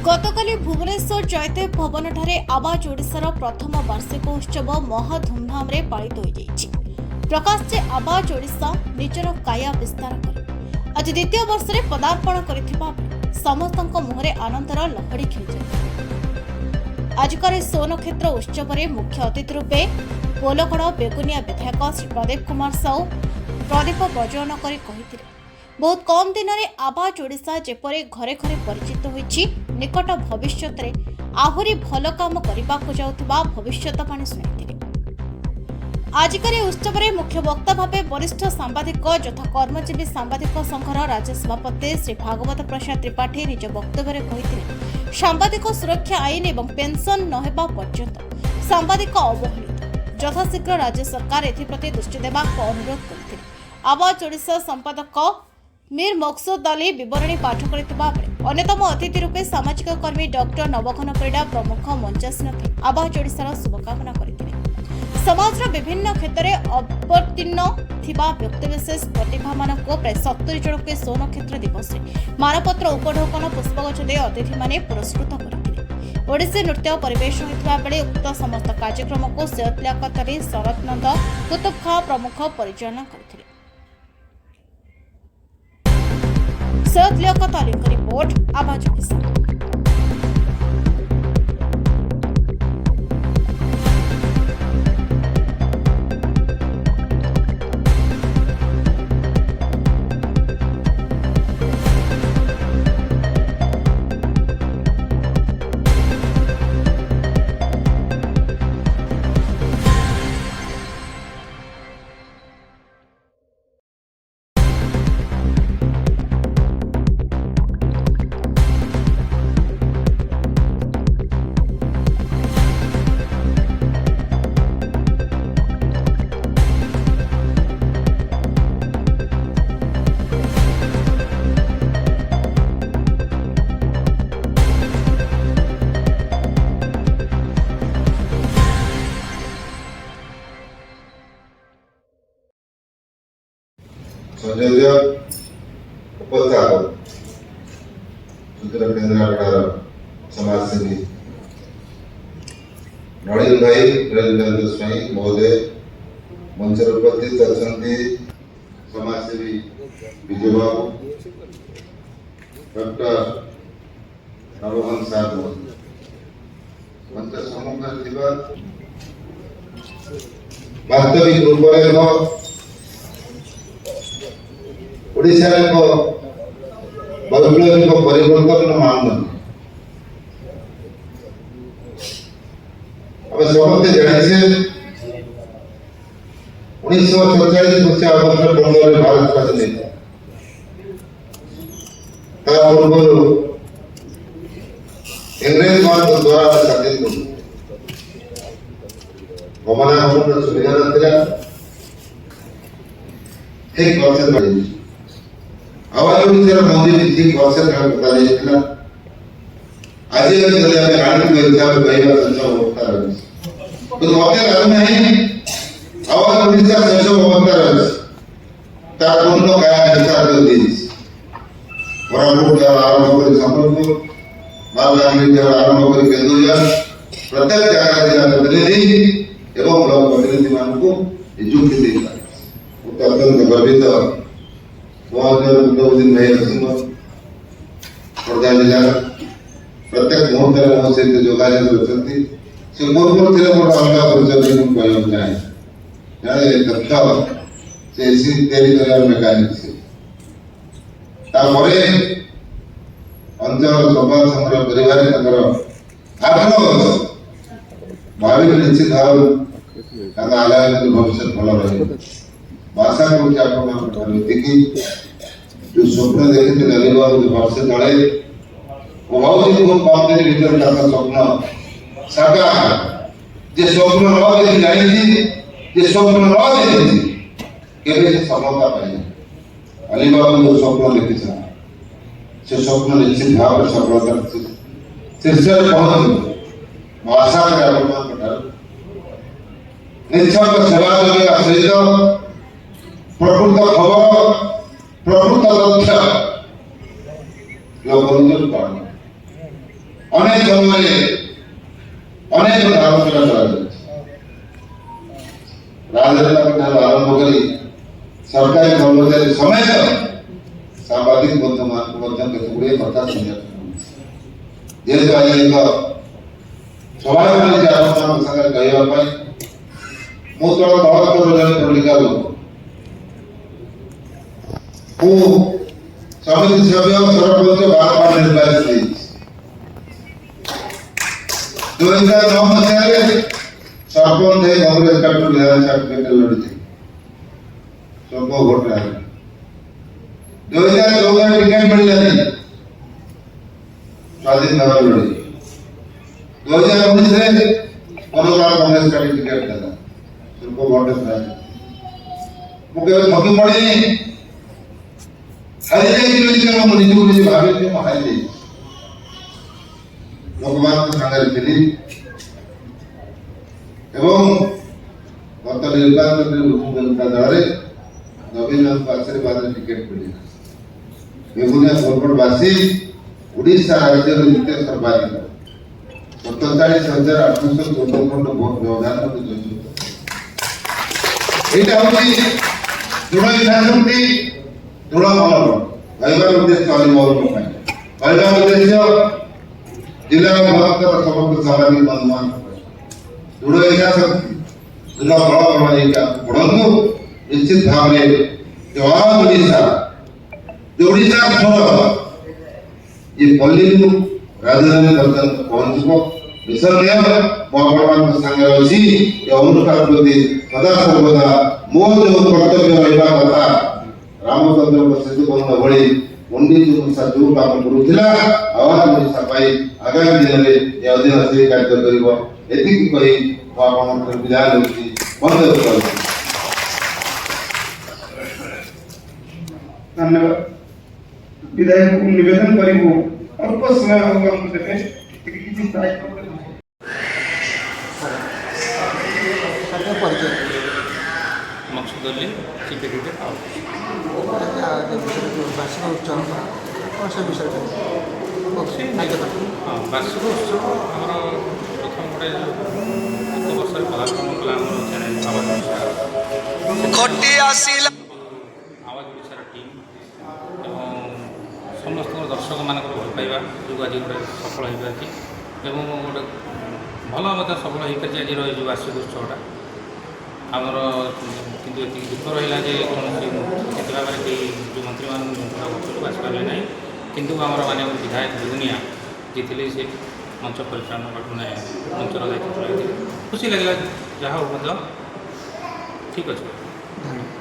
गतकाली भुवनेश्वर जयदेव भवन ठारे आवाज ओडिशार प्रथम वार्षिक उत्सव महा धूमधाम रे पालित हो जाइछि। प्रकाश जे आवाज ओडिशा निजर काया विस्तार कर आज द्वितीय वर्ष रे पदार्पण करिथिबा समस्तक मुहरे आनंदर लहड़ी खेलुछि। आजकर सोन क्षेत्र उत्सव रे मुख्य अतिथि रूपे पोलगढ़ बेगुनिया विधायक श्री प्रदीप कुमार साहू प्रदीप प्रज्वलन करी कहिथिले बहुत कम दिन में आवाज ओडिशा जेपरी घरे घरे परिचित होइछि निकट भविष्य में आहुरी भल काम करने जाउथबा भविष्यवाणी शुणाइथिले। आजिकर उत्सव में मुख्य वक्ता भावे वरिष्ठ सांबादिक यथा कर्मजीवी सांबादिक संघर राज्य सभापति श्री भागवत प्रसाद त्रिपाठी निज वक्तव्य कहिथिले सांबादिक सुरक्षा आईन एवं पेंशन नहेबा पर्यंत सांबादिक अवहेलित यथाशीघ्र राज्य सरकार एथिप्रति दृष्टि देवा अनुरोध करथिले। आवाज ओडिशा संपादक मीर मकसूद अली विवरणी पाठ करथिबा अन्यतम अतिथि रूपे सामाजिक कर्मी डॉक्टर नवघन परिडा प्रमुख मंचासीन आवाज ओडिशार शुभकामना करथिले। समाजर विभिन्न क्षेत्र में अवतीर्ण थिबा व्यक्तिविशेष प्रतिभा मानक प्राय 70 जन के सोन क्षेत्र दिवस मानपत्र उपढौकन पुष्पगछ दे अतिथि माने पुरस्कृत करथिले। ओडिसी नृत्य परिवेश होइतबा बेले उक्त समस्त कार्यक्रम को सैयद लियाकत अली शरद नंद कुतुब खां प्रमुख परिचालन करथिले। सैयद लियाकत अली की रिपोर्ट आवाज ओडिशा। संयोजक उपस्थापक सूत्र केन्द्रापड़ार समाजसेवी नड़िल भाई रविन्द्र स्वाई महोदय मंच उपस्थित अच्छा समाजसेवी विजय बाबू डॉक्टर नवघन साहब मंच सम्मुख वास्तविक रूपरेख ओडिशा वैप्लविक परिवर्तन मानदंड समस्ते जाने 1947 अगस्त 15 भारत स्वाधीन पूर्व इंग्रेज मान द्वारा स्वाधीन गमनागमन सुविधा ना ठीक वर्ष आवाज ओडिशार मोदी ठीक वर्ष कथा आज राणी हिसाब कहवा शेष अवस्था रही तो मत लगुना आवाज ओडिशा शेष अवस्था रही पूर्ण क्या हिसाब कोरापुट आरंभ कर संबलपुर मालकानगिरी आरंभ कर केन्दुझर प्रत्येक जगह प्रतिनिधि एवं ब्लॉक प्रतिनिधि मान नियुक्ति अत्यंत गर्वित खोर्धा जिला प्रत्येक मुहूर्त मो सहित जोगाजोग रखती से पूर्व थे मोर अलग परिचय कहना चाहे जड़े दक्ष से एसी तैयारी कर मेकानिक से अंचल समाज संग्रह कर आग्रह भाविक निश्चित भाव आगामी भविष्य भल रही आशा करुच्ची जो स्वप्न देखते लगे वर्ष तले बहुत कम दिन भर स्वप्न साकार जे स्वप्न न देखी जानी स्वप्न न देखी केवे से सफलता पाई अली बाबू जो स्वप्न देखी से स्वप्न निश्चित भाव सफलता शीर्ष पहुंच आशा कर निष्ठक सेवा जगह सहित प्रकृत खबर प्रकृत लक्ष्य लोक पालन ଅନେକ ସମୟରେ ଅନେକ ଧାରଣା କରାଯାଉଛି। ରାଜନେତାଙ୍କ ଠାରୁ ଆରମ୍ଭ କରି ସରକାରୀ କର୍ମଚାରୀ ସମେତ ସାମ୍ବାଦିକ ବନ୍ଧୁମାନଙ୍କୁ ମଧ୍ୟ କେତେଗୁଡ଼ିଏ କଥା ଶୁଣିବାକୁ ମିଳୁଛି। ଯେହେତୁ ଆଜି ଏକ ସ୍ୱାଭାବିକ ରହିଛି ଆପଣମାନଙ୍କ ସାଙ୍ଗରେ କହିବା ପାଇଁ, ମୁଁ ତଳ ଦଳର ଜଣେ ପଲିଟିକା ଲୋକ, ମୁଁ ସମିତି ସଭ୍ୟ ସରପଞ୍ଚ ବାରମ୍ବାର ନିର୍ବାଚିତ ହେଇଛି। 2009 ମସିହାରେ ସରପଞ୍ଚ ହେଇ କଂଗ୍ରେସ ପାର୍ଟିରୁ ବିଧାନସଭା ଟିକେଟ ଲଢିଥିଲି ସ୍ୱଳ୍ପ ଭୋଟରେ ହାରିଲି। 2014 ଟିକେଟ ମିଳିଲାନି, ସ୍ୱାଧୀନ ଭାବରେ ଲଢିଲି। 2019ରେ କଂଗ୍ରେସ ପାର୍ଟି ଟିକେଟ ଦେଲା, ସ୍ୱଳ୍ପ ଭୋଟରେ ହାରିଲି। ମୁଁ କେବେ ଠକି ପଡ଼ିନି, ହାରି ଯାଇଥିଲି ବୋଲି ମୁଁ ନିଜକୁ ନିଜେ ଭାବିଲି ମୁଁ ହାରି ଯାଇଛି। ଲୋକମାନଙ୍କ ସାଙ୍ଗରେ ଥିଲି ଏବଂ ଗତ ନିର୍ବାଚନରେ ଲୋକ ଜନତା ଦଳରେ ନବୀନଙ୍କ ଆଶୀର୍ବାଦରେ ଟିକେଟ ମିଳିଲା। ବେଗୁନିଆ ବରଗଡ଼ବାସୀ ଓଡ଼ିଶା ରାଜ୍ୟର ଦ୍ୱିତୀୟ ସର୍ବାଧିକ 47,814 ଭୋଟ ବ୍ୟବଧାନ ମତେ ଜୟଯୁକ୍ତ। ଏଇଟା ହଉଛି ଦୃଢ଼ ଇଚ୍ଛାଶକ୍ତି, ଦୃଢ଼ ମନୋବଳ। କହିବାର ଉଦ୍ଦେଶ୍ୟ ଅଲିମୋହନ ପାଇଁ, କହିବାର ଉଦ୍ଦେଶ୍ୟ ଜିଲ୍ଲାର ମହତ୍ତର ସମସ୍ତ ସାମାଜିକ ବନ୍ଧୁମାନଙ୍କ ପାଇଁ। ଦୃଢ଼ ଇଚ୍ଛାଶକ୍ତି, ଦୃଢ଼ ବଳ ଏଇଟା ପଢ଼ନ୍ତୁ। ନିଶ୍ଚିତ ଭାବରେ ଜବାବ ଓଡ଼ିଶା, ଓଡ଼ିଶା ସ୍ୱର ଏ ପଲ୍ଲୀରୁ ରାଜଧାନୀ ପର୍ଯ୍ୟନ୍ତ ପହଞ୍ଚିବ। ନିଃସନ୍ଦେହ ମୁଁ ଆପଣମାନଙ୍କ ସାଙ୍ଗରେ ଅଛି। ଏ ଅନୁଷ୍ଠାନ ପ୍ରତି ସଦା ସର୍ବଦା ମୋ ଯେଉଁ କର୍ତ୍ତବ୍ୟ ରହିବା କଥା, ରାମଚନ୍ଦ୍ରଙ୍କ ସେତୁ ବନ୍ଧ ଭଳି ପଣ୍ଡିତ ଓଡ଼ିଶା ଯେଉଁ କାମ କରୁଥିଲା, ଆୱାଜ ଓଡ଼ିଶା ପାଇଁ ଆଗାମୀ ଦିନରେ ଏ ଅଧୀନ ସେହି କାର୍ଯ୍ୟ କରିବ। ଏତିକି କହି ମୁଁ ଆପଣଙ୍କର ବିଦାୟ ନେଉଛି। ବନ୍ଦ କରୁଛି। ଧନ୍ୟବାଦ। ବିଧାୟକଙ୍କୁ ନିବେଦନ କରିବୁ ଅଳ୍ପ ସମୟ ଆମକୁ ଦେବେ, କିଛି ସାହାଯ୍ୟ କରିବେ। मकसूद अली चीफ एडिटर वार्षिक उत्सव कौन सा विषय हाँ वार्षिक उत्सव आमर प्रथम गोटे एक वर्ष पदार्पण कला चैनल आवाज ओडार टीम एवं समस्त दर्शक मान भल पाइबा जो आज गोटे सफल हो पारि गोटे भल मत सफल हो पारि आज जो वार्षिक उत्सवटा आमर किंतु ये दुख रहा जे कौन निश्चित भाव में कई जो मंत्री मान आसपारे ना किंतु आमर माननीय विधायक बेगुनिया जी थे से मंच परिचालन मैंने मंचर दायित्व चलाई खुशी लगे जहाँ हो ठीक अच्छे। धन्यवाद।